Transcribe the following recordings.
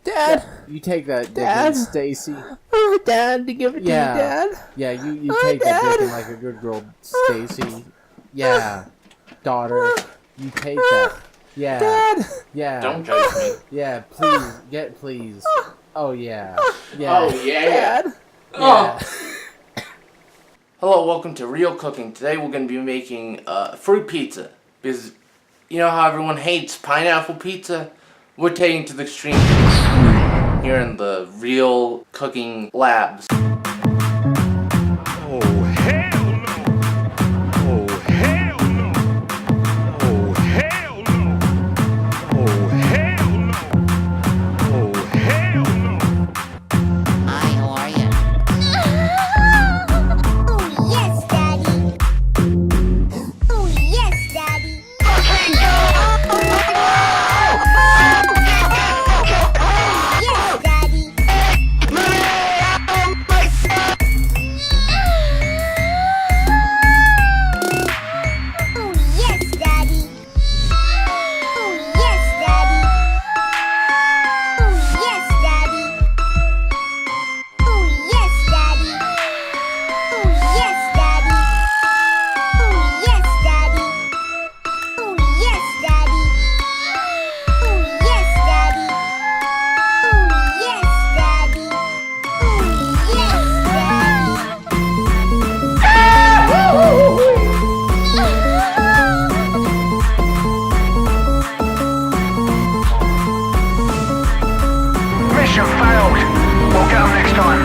Dad! You take that dick Dad? and Stacy. Oh, Dad, to give it to you, Dad. Yeah, you Oh, take that Dad. dick and like a good girl, Stacy. Yeah. Daughter, you take that. Yeah. Dad! Yeah. Don't judge me. Yeah, please. Oh yeah. Yeah. Oh yeah. Dad! Yeah. Hello, welcome to Real Cooking. Today we're going to be making fruit pizza. Because you know how everyone hates pineapple pizza? We're taking it to the extreme here in the Real Cooking Labs. Oh, hell no! Oh, hell no! Oh, hell no! Oh, hell no! Oh, hell no! Hi, how are you? Oh, yes, Daddy. Oh, yes, Daddy. Yes, Daddy. Oh, yes, Daddy. Oh, yes, Daddy. Oh, yes, Daddy. Oh, yes, Daddy. Oh, yes, Daddy. Oh, yes, Daddy. Oh, yes, Daddy. Oh, yes, Daddy. Oh, yes, Daddy. Oh, yes, Mission failed. We'll get 'em next time.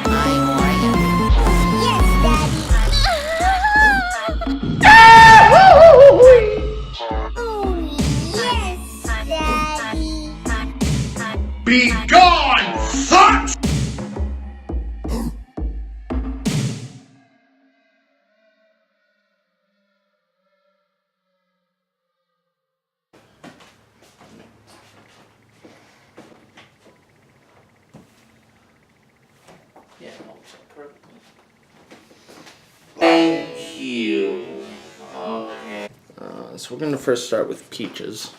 Hi, how are you? yes, Daddy. Oh, yes, Daddy. Be gone, son! Yeah, perfectly. Thank you. Okay. So we're gonna first start with peaches.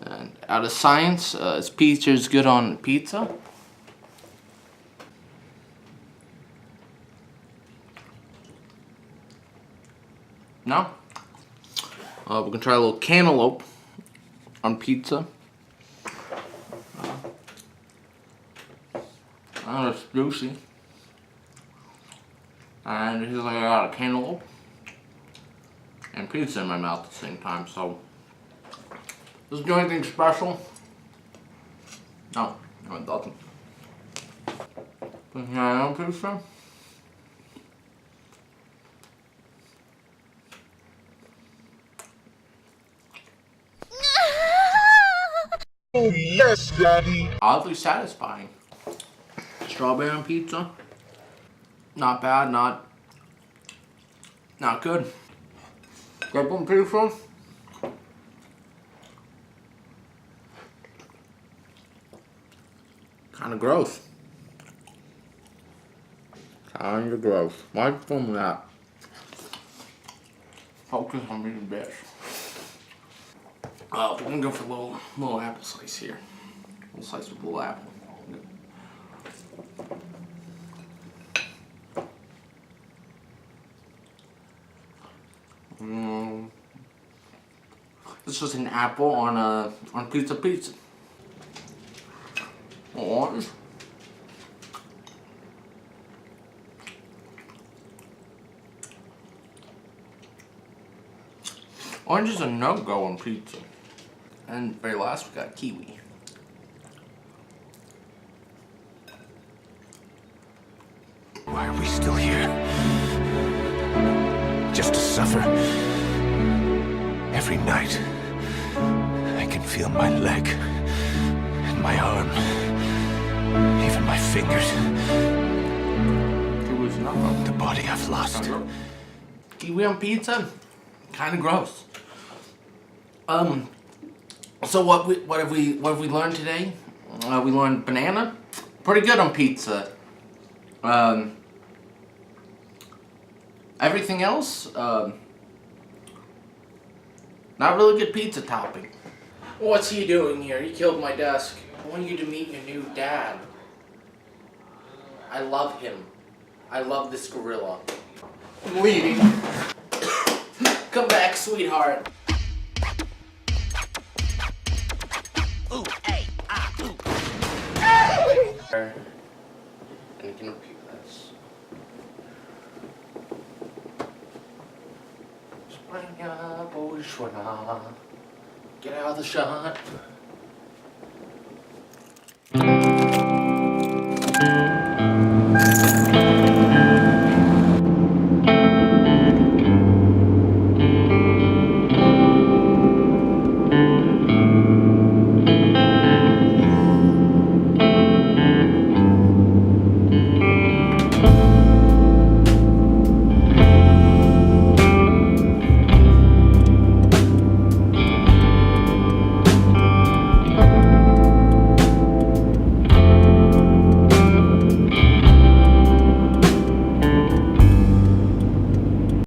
And out of science, is peaches good on pizza? No? We're gonna try a little cantaloupe on pizza. Oh, it's juicy. And it feels like I got a cantaloupe and pizza in my mouth at the same time, so does it do anything special? No, it doesn't. But yeah, I know pizza. Oh, yes, Daddy! Oddly satisfying. Strawberry on pizza. Not bad, not good. Grape on pizza. Kinda gross. Kinda gross. Why you film that? Focus on reading this. We're gonna go for a little apple slice here. A little slice with a little apple. This is an apple on pizza. Orange. Orange is a no-go on pizza. And very last, we got kiwi. Why are we still here? Just to suffer? Every night, I can feel my leg, and my arm, even my fingers. Kiwi is not. The body I've lost. Kiwi on pizza? Kind of gross. So what have we learned today? We learned banana, pretty good on pizza. Everything else, not really good pizza topping. What's he doing here? He killed my desk. I want you to meet your new dad. I love him. I love this gorilla. I'm leaving. Come back, sweetheart. Ooh, hey, ah, ooh. And you can repeat this. Get out of the shot.